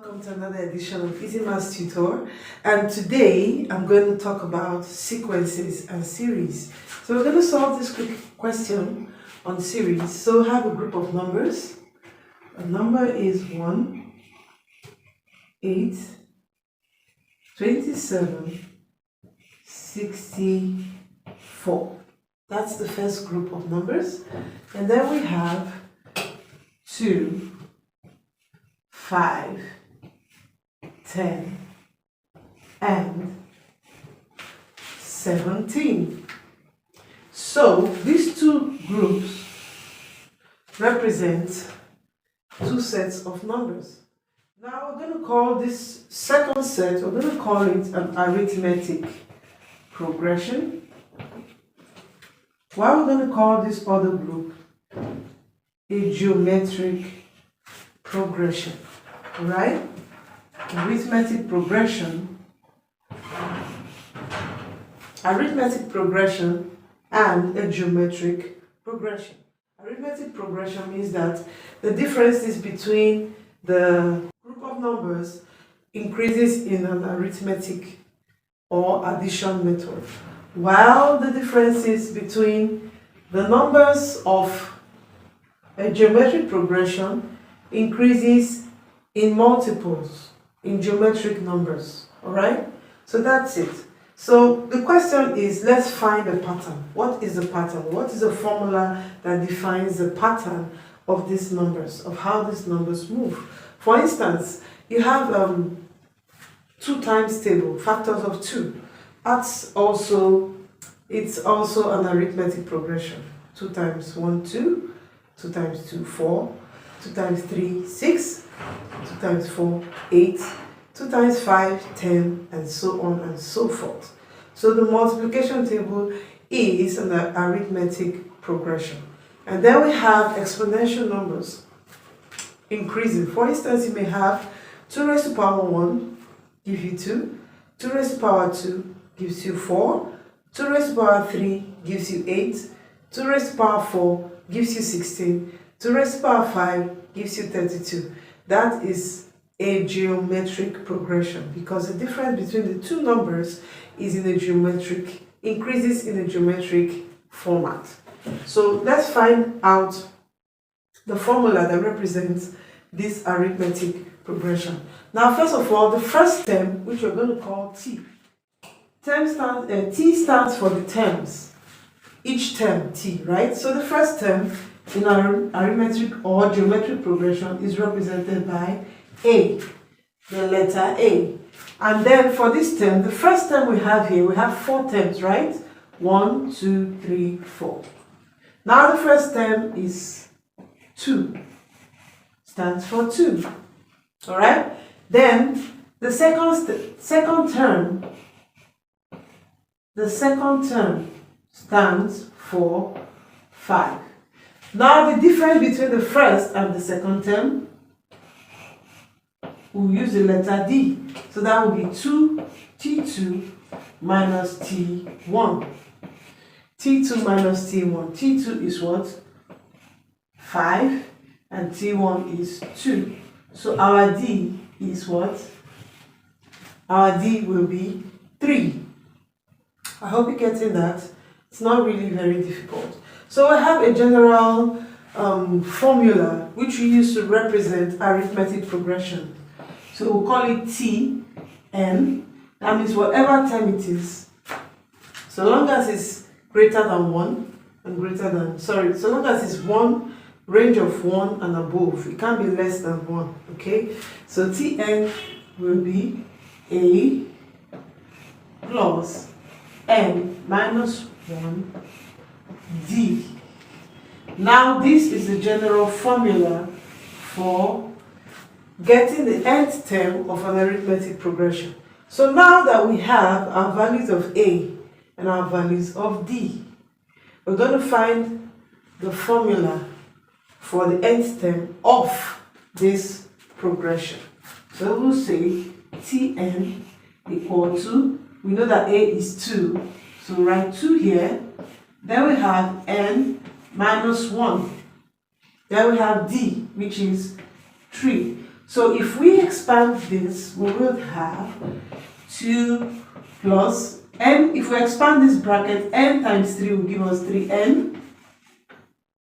welcome to another edition of EasyMathsTutor, and today I'm going to talk about sequences and series. So we're going to solve this quick question on series. So we have a group of numbers. A number is 1, 8, 27, 64. That's the first group of numbers. And then we have 2, 5, 10, and 17. So these two groups represent two sets of numbers. Now we're going to call this second set, we're going to call it an arithmetic progression. While we're going to call this other group a geometric progression. Alright? Arithmetic progression and a geometric progression. Arithmetic progression means that the differences between the group of numbers increases in an arithmetic or addition method, while the differences between the numbers of a geometric progression increases in multiples, in geometric numbers. Alright? So that's it. So the question is, let's find a pattern. What is the pattern? What is the formula that defines the pattern of these numbers, of how these numbers move? For instance, you have 2 times table, factors of 2. It's also an arithmetic progression. 2 times 1, 2. 2 times 2, 4. 2 times 3, 6. 2 times 4, 8. 2 times 5, 10, and so on and so forth. So the multiplication table is an arithmetic progression. And then we have exponential numbers increasing. For instance, you may have 2 raised to the power 1 gives you 2. 2 raised to the power 2 gives you 4. 2 raised to the power 3 gives you 8. 2 raised to the power 4 gives you 16. 2 raised to the power 5 gives you 32. That is a geometric progression because the difference between the two numbers is increases in a geometric format. So let's find out the formula that represents this arithmetic progression. Now, first of all, the first term, which we're going to call T. T stands for the terms. Each term, T, right? So the first term in our arithmetic or geometric progression is represented by A, the letter A. And then for this term, the first term we have here, we have 4 terms, right? 1, 2, 3, 4. Now the first term is 2, stands for 2. Alright? Then the second term stands for 5. Now the difference between the first and the second term, we'll use the letter D. So that will be T2 minus T1. T2 minus T1. T2 is what? 5 and T1 is 2. So our D is what? Our D will be 3. I hope you're getting that. It's not really very difficult. So I have a general formula which we use to represent arithmetic progression. So we'll call it Tn. That means whatever term it is, so long as it's greater than 1 and so long as it's one range of 1 and above, it can't be less than 1. Okay? So Tn will be A plus n minus 1 D. Now this is the general formula for getting the nth term of an arithmetic progression. So now that we have our values of A and our values of D, we're going to find the formula for the nth term of this progression. So we'll say Tn equal to, we know that A is 2, so write 2 here. Then we have n minus 1. Then we have D, which is 3. So if we expand this, we will have 2 plus n. If we expand this bracket, n times 3 will give us 3n.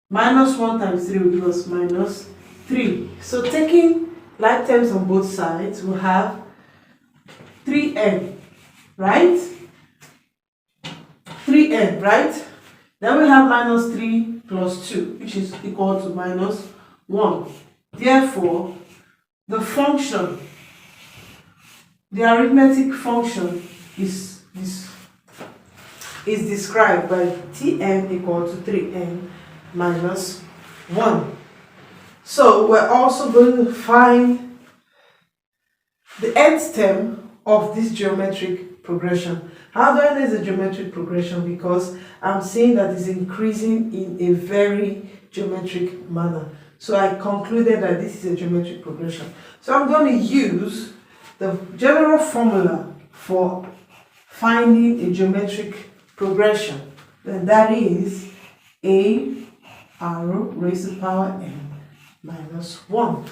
Minus 1 times 3 will give us minus 3. So taking like terms on both sides, we'll have 3n, right? 3n, right? Then we have minus 3 plus 2, which is equal to minus 1. Therefore, the function, the arithmetic function is described by Tn equal to 3n minus 1. So we're also going to find the nth term of this geometric progression. How do I know it's a geometric progression? Because I'm seeing that it's increasing in a very geometric manner. So I concluded that this is a geometric progression. So I'm going to use the general formula for finding a geometric progression. And that is a arrow raised to the power n minus 1.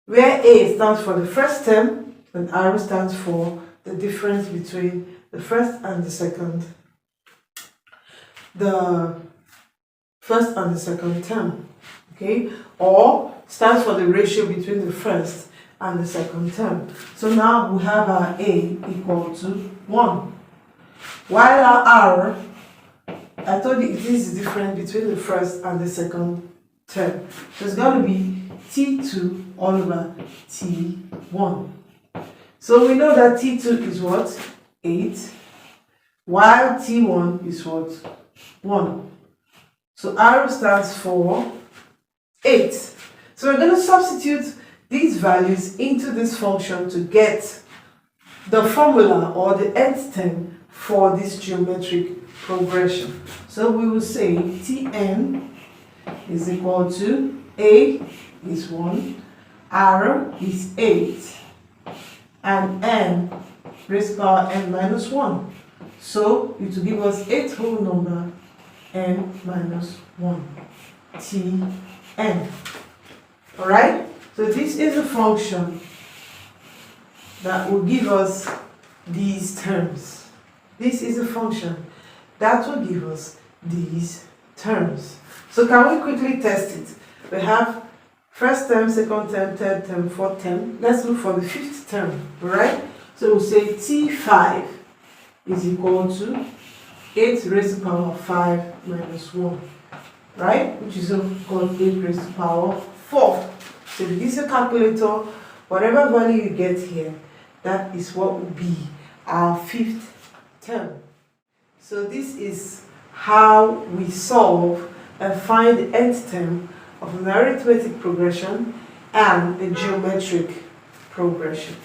Where a stands for the first term, and arrow stands for the difference between the first and the second. The first and the second term. Okay, or stands for the ratio between the first and the second term. So now we have our a equal to 1. While our r, I told you it is the difference between the first and the second term. So it's going to be t2 all over t1. So we know that t2 is what? 8, while t1 is what? 1. So r stands for 8. So we're going to substitute these values into this function to get the formula or the nth term for this geometric progression. So we will say Tn is equal to a is 1, r is 8, and n raised to the power n minus 1. So it will give us 8 whole number n minus 1. Tn. Alright? So this is a function that will give us these terms. This is a function that will give us these terms. So can we quickly test it? We have first term, second term, third term, fourth term. Let's look for the fifth term. Alright? So we'll say T5 is equal to 8 raised to the power 5 minus 1. Right? Which is equal to 8 raised to the power 4. So if you use your calculator, whatever value you get here, that is what will be our fifth term. So this is how we solve and find the nth term of an arithmetic progression and a geometric progression.